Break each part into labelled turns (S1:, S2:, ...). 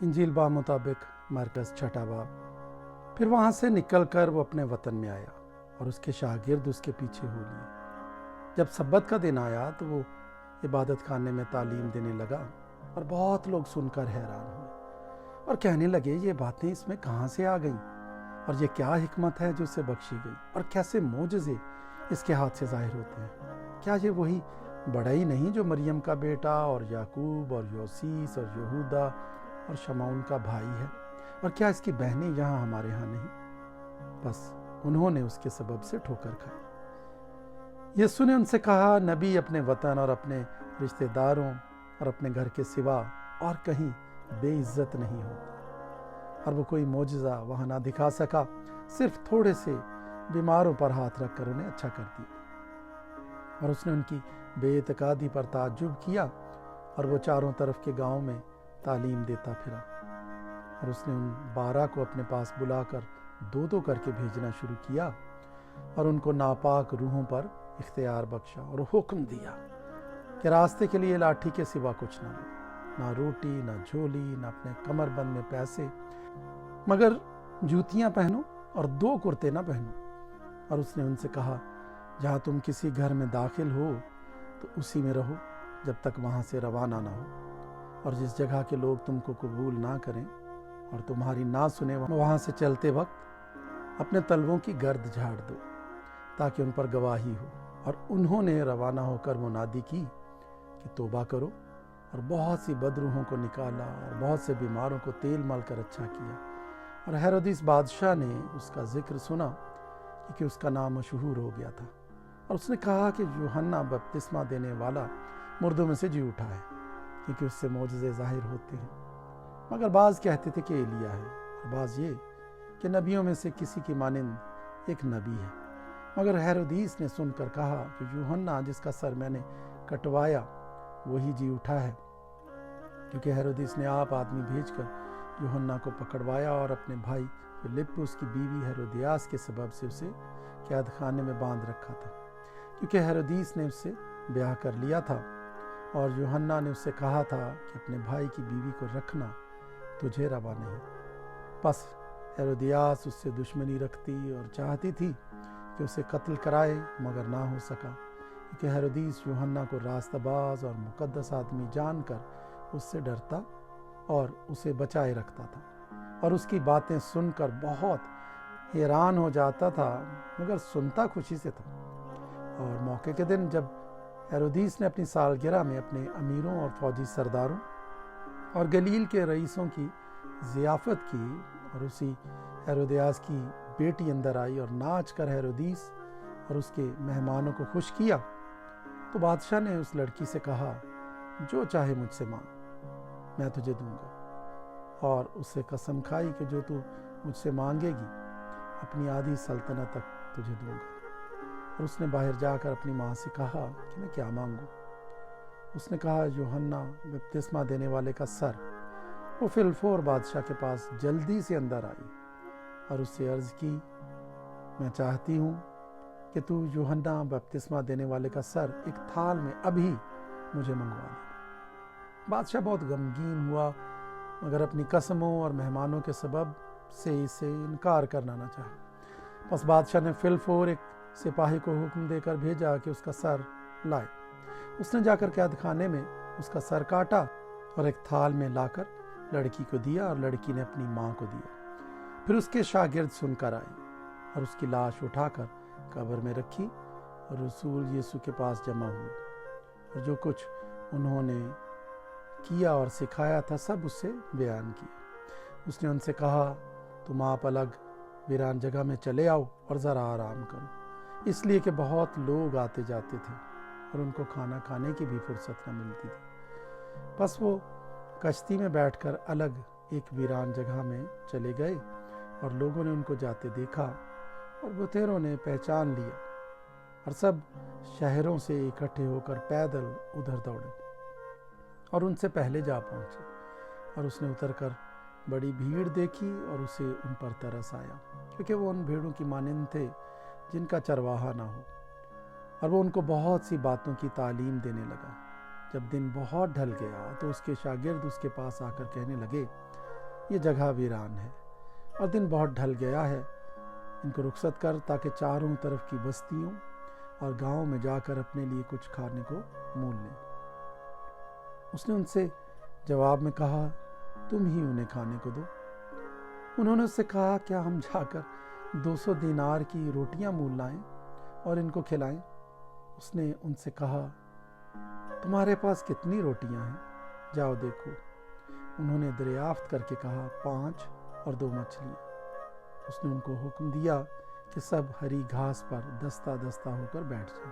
S1: انجیل با مطابق مرکز چھٹا باب۔ پھر وہاں سے نکل کر وہ اپنے وطن میں آیا اور اس کے شاگرد اس کے پیچھے ہو لیے۔ جب سبت کا دن آیا تو وہ عبادت خانے میں تعلیم دینے لگا اور بہت لوگ سن کر حیران ہوئے اور کہنے لگے یہ باتیں اس میں کہاں سے آ گئیں، اور یہ کیا حکمت ہے جو اسے بخشی گئی، اور کیسے معجزے اس کے ہاتھ سے ظاہر ہوتے ہیں۔ کیا یہ وہی بڑا ہی نہیں جو مریم کا بیٹا اور یعقوب اور یوسیس اور یہودا اور شمعون کا بھائی ہے، اور کیا اس کی بہنیں یہاں ہمارے ہاں نہیں؟ بس انہوں نے اس کے سبب سے ٹھوکر کھائی۔ یسوع نے ان سے کہا، نبی اپنے وطن اور اپنے رشتہ داروں اور اپنے گھر کے سوا اور کہیں بے عزت نہیں ہوتا۔ اور وہ کوئی معجزہ وہاں نہ دکھا سکا، صرف تھوڑے سے بیماروں پر ہاتھ رکھ کر انہیں اچھا کر دیا۔ اور اس نے ان کی بے اعتقادی پر تعجب کیا، اور وہ چاروں طرف کے گاؤں میں تعلیم دیتا پھرا۔ اور اس نے ان 12 کو اپنے پاس بلا کر 2 کر کے بھیجنا شروع کیا، اور ان کو ناپاک روحوں پر اختیار بخشا اور حکم دیا کہ راستے کے لیے لاٹھی کے سوا کچھ نہ لو، نہ روٹی، نہ جھولی، نہ اپنے کمر بند میں پیسے، مگر جوتیاں پہنو اور 2 کرتے نہ پہنو۔ اور اس نے ان سے کہا، جہاں تم کسی گھر میں داخل ہو تو اسی میں رہو جب تک وہاں سے روانہ نہ ہو، اور جس جگہ کے لوگ تم کو قبول نہ کریں اور تمہاری نہ سنیں، وہاں سے چلتے وقت اپنے تلووں کی گرد جھاڑ دو تاکہ ان پر گواہی ہو۔ اور انہوں نے روانہ ہو کر منادی کی کہ توبہ کرو، اور بہت سی بدروحوں کو نکالا اور بہت سے بیماروں کو تیل مل کر اچھا کیا۔ اور ہیرودیس بادشاہ نے اس کا ذکر سنا کیونکہ اس کا نام مشہور ہو گیا تھا، اور اس نے کہا کہ یوحنا بپتسمہ دینے والا مردوں میں سے جی اٹھا ہے، کیونکہ اس سے معجزے ظاہر ہوتے ہیں۔ مگر بعض کہتے تھے کہ ایلیا ہے، اور بعض یہ کہ نبیوں میں سے کسی کی مانند ایک نبی ہے۔ مگر ہیرودیس نے سن کر کہا کہ یوحنا جس کا سر میں نے کٹوایا وہی جی اٹھا ہے، کیونکہ ہیرودیس نے آپ آدمی بھیج کر یوحنا کو پکڑوایا اور اپنے بھائی فلپس کی بیوی ہیرودیاس کے سبب سے اسے قید خانے میں باندھ رکھا تھا، کیونکہ ہیرودیس نے اس سے بیاہ کر لیا تھا، اور یوحنا نے اس سے کہا تھا کہ اپنے بھائی کی بیوی کو رکھنا تجھے روا نہیں۔ پس ہیرودیاس اس سے دشمنی رکھتی اور چاہتی تھی کہ اسے قتل کرائے، مگر نہ ہو سکا، کیونکہ ہیرودیس یوحنا کو راستہ باز اور مقدس آدمی جان کر اس سے ڈرتا اور اسے بچائے رکھتا تھا، اور اس کی باتیں سن کر بہت حیران ہو جاتا تھا، مگر سنتا خوشی سے تھا۔ اور موقع کے دن جب ہیرودیس نے اپنی سالگرہ میں اپنے امیروں اور فوجی سرداروں اور گلیل کے رئیسوں کی ضیافت کی، اور اسی ہیرودیاس کی بیٹی اندر آئی اور ناچ کر ہیرودیس اور اس کے مہمانوں کو خوش کیا، تو بادشاہ نے اس لڑکی سے کہا، جو چاہے مجھ سے مانگ، میں تجھے دوں گا۔ اور اس سے قسم کھائی کہ جو تو مجھ سے مانگے گی اپنی آدھی سلطنت تک تجھے دوں گا۔ اور اس نے باہر جا کر اپنی ماں سے کہا کہ میں کیا مانگوں؟ اس نے کہا، یوحنا بپتسمہ دینے والے کا سر۔ وہ فی الفور بادشاہ کے پاس جلدی سے اندر آئی اور اس سے عرض کی، میں چاہتی ہوں کہ تو یوحنا بپتسمہ دینے والے کا سر ایک تھال میں ابھی مجھے منگوا دے۔ بادشاہ بہت غمگین ہوا، مگر اپنی قسموں اور مہمانوں کے سبب سے اسے انکار کرنا نہ چاہا۔ پس بادشاہ نے فی الفور ایک سپاہی کو حکم دے کر بھیجا کہ اس کا سر لائے۔ اس نے جا کر قید خانے میں اس کا سر کاٹا اور ایک تھال میں لا کر لڑکی کو دیا، اور لڑکی نے اپنی ماں کو دیا۔ پھر اس کے شاگرد سن کر آئے اور اس کی لاش اٹھا کر قبر میں رکھی، اور رسول یسوع کے پاس جمع ہوئے، اور جو کچھ انہوں نے کیا اور سکھایا تھا سب اس سے بیان کیا۔ اس نے ان سے کہا، تم آپ الگ ویران جگہ میں چلے آؤ اور ذرا آرام کرو، اس لیے کہ بہت لوگ آتے جاتے تھے اور ان کو کھانا کھانے کی بھی فرصت نہ ملتی تھی۔ پس وہ کشتی میں بیٹھ کر الگ ایک ویران جگہ میں چلے گئے، اور لوگوں نے ان کو جاتے دیکھا، اور بطیروں نے پہچان لیا، اور سب شہروں سے اکٹھے ہو کر پیدل ادھر دوڑے اور ان سے پہلے جا پہنچے۔ اور اس نے اتر کر بڑی بھیڑ دیکھی، اور اسے ان پر ترس آیا، کیونکہ وہ ان بھیڑوں کی مانند تھے جن کا چرواہا نہ ہو، اور وہ ان کو بہت سی باتوں کی تعلیم دینے لگا۔ جب دن بہت ڈھل گیا تو اس کے شاگرد اس کے پاس آ کر کہنے لگے، ये जगह वीरान है और दिन बहुत ढल गया है, इनको रुखसत कर ताकि चारों तरफ की बस्तियों और गांव में जाकर अपने लिए कुछ खाने को मोल लें। उसने उनसे जवाब में कहा, तुम ही उन्हें खाने को दो। उन्होंने उससे कहा, क्या हम जाकर 200 दीनार की रोटियां मोल लाएं और इनको खिलाएं? उसने उनसे कहा, तुम्हारे पास कितनी रोटियां हैं? जाओ देखो। उन्होंने दरियाफ्त करके कहा, 5 और 2 मछलियाँ। उसने उनको हुक्म दिया कि सब हरी घास पर दस्ता दस्ता होकर बैठ जाएं।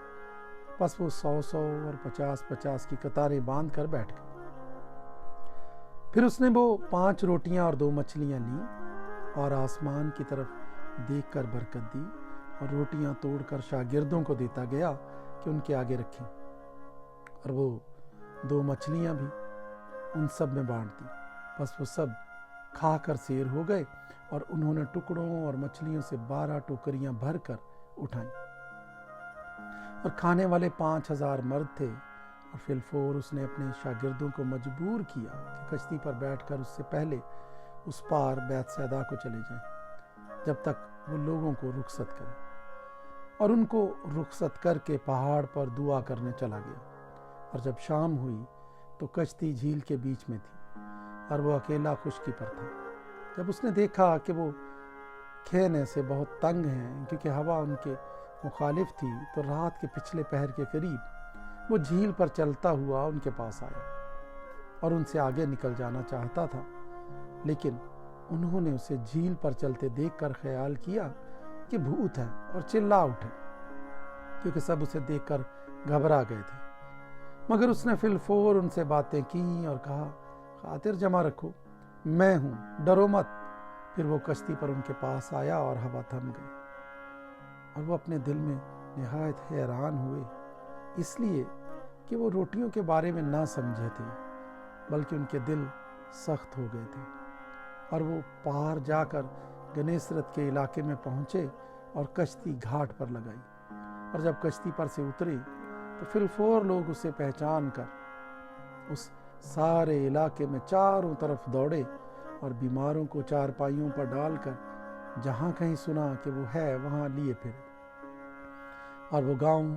S1: बस वो 100 और 50 की कतारें बांध कर बैठ गए। फिर उसने वो 5 रोटियां और 2 मछलियां ली और आसमान की तरफ देखकर बरकत दी और रोटियां तोड़कर शागिर्दों को देता गया कि उनके आगे रखें, और वो 2 मछलियां भी उन सब में बांट दी। बस वो सब खाकर सेर हो गए और उन्होंने टुकड़ों और मछलियों से 12 टोकरियां भरकर उठाई। और खाने वाले 5000 मर्द थे। और फिलफोर उसने अपने शागिर्दों को मजबूर किया कि कश्ती पर बैठकर उससे पहले उस पार बैतसैदा को चले जाएं, जब तक वो लोगों को रुखसत करे। और उनको रुखसत करके पहाड़ पर दुआ करने चला गया। और जब शाम हुई तो कश्ती झील के बीच में थी और वो अकेला खुश्की पर था। जब उसने देखा कि वो खेने से बहुत तंग हैं क्योंकि हवा उनके मुखालिफ थी, तो रात के पिछले पहर के करीब वो झील पर चलता हुआ उनके पास आया और उनसे आगे निकल जाना चाहता था, लेकिन उन्होंने उसे झील पर चलते देखकर ख्याल किया कि भूत है और चिल्ला उठे, क्योंकि सब उसे देखकर घबरा गए थे। मगर उसने फिलफोर उनसे बातें की और कहा, खातिर जमा रखो, मैं हूं, डरो मत। फिर वो कश्ती पर उनके पास आया और हवा थम गई। और वो अपने दिल में निहायत हैरान हुए, इसलिए कि वो रोटियों के बारे में ना समझे थे, बल्कि उनके दिल सख्त हो गए थे। और वो पार जाकर गनेसरत के इलाके में पहुंचे और कश्ती घाट पर लगाई। और जब कश्ती पर से उतरे तो फिलफोर लोग उसे पहचान कर उस सारे इलाके में चारों तरफ दौड़े और बीमारों को चारपाइयों पर डालकर जहाँ कहीं सुना कि वो है वहाँ लिए फिरे। और वो गांव,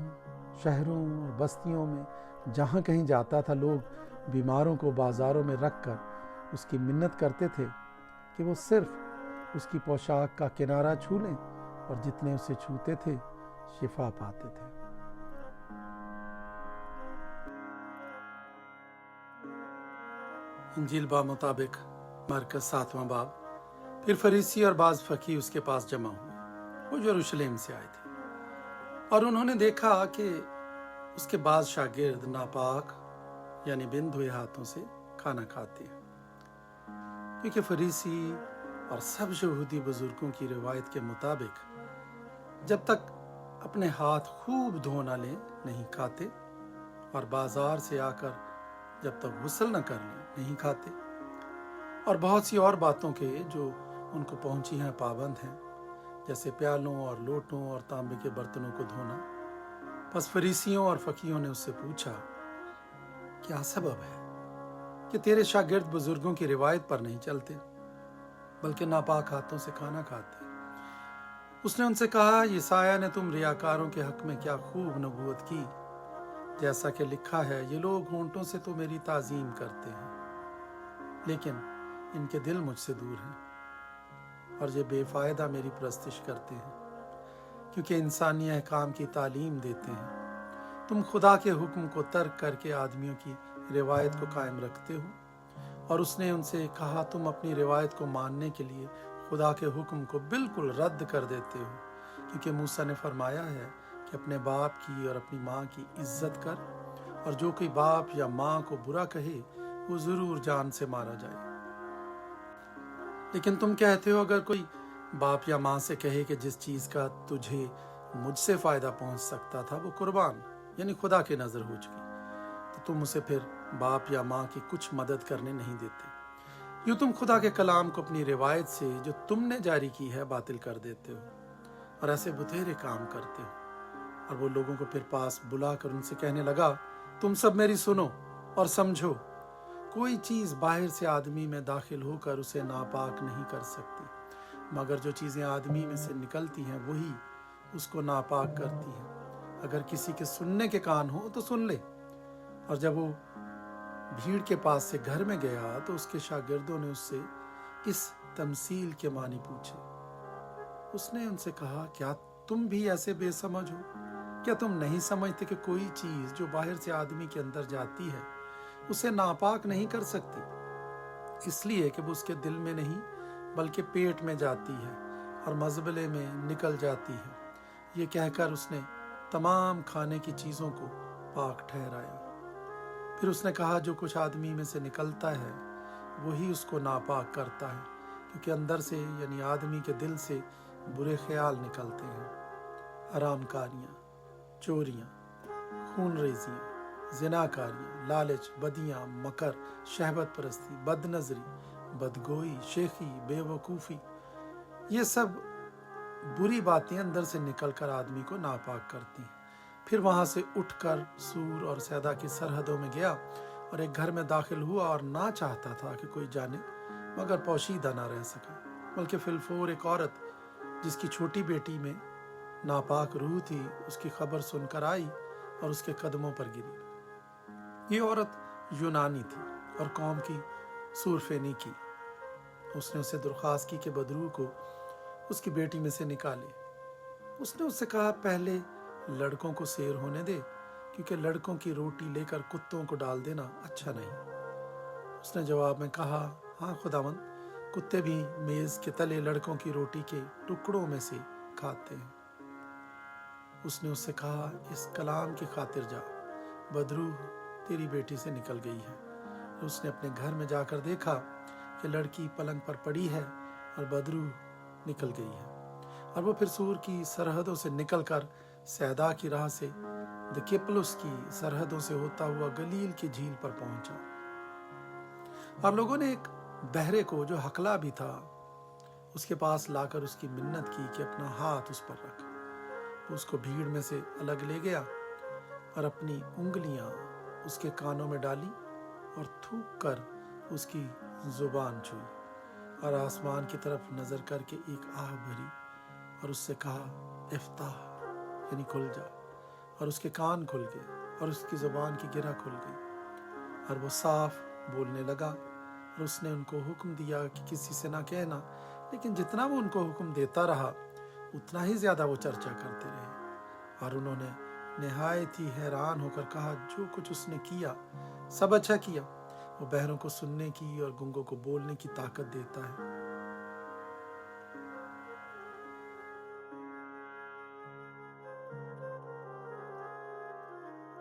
S1: शहरों और बस्तियों में जहाँ कहीं जाता था, लोग बीमारों को बाजारों में रखकर उसकी मिन्नत करते थे कि वो सिर्फ उसकी पोशाक का किनारा छू लें, और जितने उसे छूते थे शिफा पाते थे। इंजील बा मुताबिक मरकज 7वां बाब। फिर फरीसी और बाज फकी उसके पास जमा हुए, वो यरूशलेम से आए थे। और उन्होंने देखा कि उसके बाद शागिर्द नापाक यानी बिन धोए हाथों से खाना खाते हैं, क्योंकि फरीसी और सब यहूदी बुजुर्गों की रिवायत के मुताबिक जब तक अपने हाथ खूब धो न लें नहीं खाते, और बाजार से आकर जब तक गुस्ल न कर लें नहीं खाते, और बहुत सी और बातों के जो उनको पहुंची हैं पाबंद हैं, जैसे प्यालों और लोटों और तांबे के बर्तनों को धोना। बस फरीसियों और फकीहों ने उससे पूछा, क्या सबब है कि तेरे शागिर्द बुजुर्गों की रिवायत पर नहीं चलते, बल्कि नापाक हाथों से खाना खाते? उसने उनसे कहा, यसाया ने तुम रियाकारों के हक में क्या खूब नबूवत की, जैसा कि लिखा है, ये लोग होंठों से तो मेरी ताजीम करते हैं, लेकिन इनके दिल मुझसे दूर हैं, और ये बेफायदा मेरी परस्तिश करते हैं, क्योंकि इंसानी अहकाम की तालीम देते हैं। तुम खुदा के हुक्म को तर्क करके आदमियों की रिवायत को कायम रखते हो। और उसने उनसे कहा, तुम अपनी रिवायत को मानने के लिए खुदा के हुक्म को बिल्कुल रद्द कर देते हो, क्योंकि मूसा ने फरमाया है कि अपने बाप की और अपनी माँ की इज्जत कर, और जो कोई बाप या माँ को बुरा कहे वो जरूर जान से मारा जाए। लेकिन तुम कहते हो, अगर कोई बाप या माँ से कहे कि जिस चीज का तुझे मुझसे फायदा पहुंच सकता था वो कुर्बान यानी खुदा की नजर हो चुकी, तो तुम उसे फिर बाप या माँ की कुछ मदद करने नहीं देते। यूं तुम खुदा के कलाम को अपनी रिवायत से जो तुमने जारी की है बातिल कर देते हो, और ऐसे बथेरे काम करते हो। और वो लोगों को फिर पास बुलाकर उनसे कहने लगा, तुम सब मेरी सुनो और समझो। कोई चीज़ बाहर से आदमी में दाखिल होकर उसे नापाक नहीं कर सकती, मगर जो चीज़ें आदमी में से निकलती हैं वही उसको नापाक करती हैं। अगर किसी के सुनने के कान हो तो सुन ले। और जब वो भीड़ के पास से घर में गया तो उसके शागिर्दों ने उससे इस तमसील के मानी पूछे। उसने उनसे कहा, क्या तुम भी ऐसे बेसमझ हो? क्या तुम नहीं समझते कि कोई चीज़ जो बाहर से आदमी के अंदर जाती है उसे नापाक नहीं कर सकती, इसलिए कि वो उसके दिल में नहीं बल्कि पेट में जाती है और मज़बले में निकल जाती है। ये कहकर उसने तमाम खाने की चीज़ों को पाक ठहराया। फिर उसने कहा, जो कुछ आदमी में से निकलता है वही उसको नापाक करता है, क्योंकि अंदर से यानी आदमी के दिल से बुरे ख्याल निकलते हैं। हरामकारियाँ, चोरियाँ, खून रेजियाँ, ज़िनाकारियाँ, लालच, बदियाँ, मकर, शहवत परस्ती, बदनज़री, बदगोई, शेखी, बेवकूफ़ी, ये सब बुरी बातें अंदर से निकलकर आदमी को नापाक करती हैं। फिर वहाँ से उठकर सूर और सैदा की सरहदों में गया और एक घर में दाखिल हुआ और ना चाहता था कि कोई जाने, मगर पोशीदा ना रह सका। बल्कि फिलफोर एक औरत जिसकी छोटी बेटी में नापाक रूह थी उसकी खबर सुनकर आई और उसके कदमों पर गिरी। ये औरत यूनानी थी और कौम की सूरफेनी की। उसने उससे दरख्वास्त की कि बदरू को उसकी बेटी में से निकाले। उसने उससे कहा, पहले लड़कों को सैर होने दे, क्योंकि लड़कों की रोटी लेकर कुत्तों को डाल देना अच्छा नहीं। उसने जवाब में कहा, हाँ खुदावंद, कुत्ते भी मेज़ के तले लड़कों की रोटी के टुकड़ों में से खाते हैं। उसने उससे कहा, इस कलाम की खातिर जा, बदरू तेरी बेटी से निकल गई है। उसने अपने घर में जाकर देखा कि लड़की पलंग पर पड़ी है और बदरू निकल गई है। और वो फिर सूर की सरहदों से निकलकर सैदा की राह से दकिपलुस की सरहदों से होता हुआ गलील की झील पर पहुंचा। और लोगों ने एक बहरे को, जो हकला भी था, उसके पास लाकर उसकी मिन्नत की कि अपना हाथ उस पर रख। वो उसको भीड़ में से अलग ले गया और अपनी उंगलियां उसके कानों में डाली और थूक कर उसकी जुबान छुई और आसमान की तरफ नजर करके एक आह भरी और उससे कहा, इफ्ताह, यानी खुल जा। और उसके कान खुल गए और उसकी जुबान की गिरा खुल गई और वो साफ बोलने लगा। और उसने उनको हुक्म दिया कि किसी से ना कहना, लेकिन जितना वो उनको हुक्म देता रहा उतना ही ज्यादा वो चर्चा करते रहे। और उन्होंने निहायत ही हैरान होकर कहा, जो कुछ उसने किया सब अच्छा किया। वो बहरों को सुनने की और गूंगों को बोलने की ताकत देता है।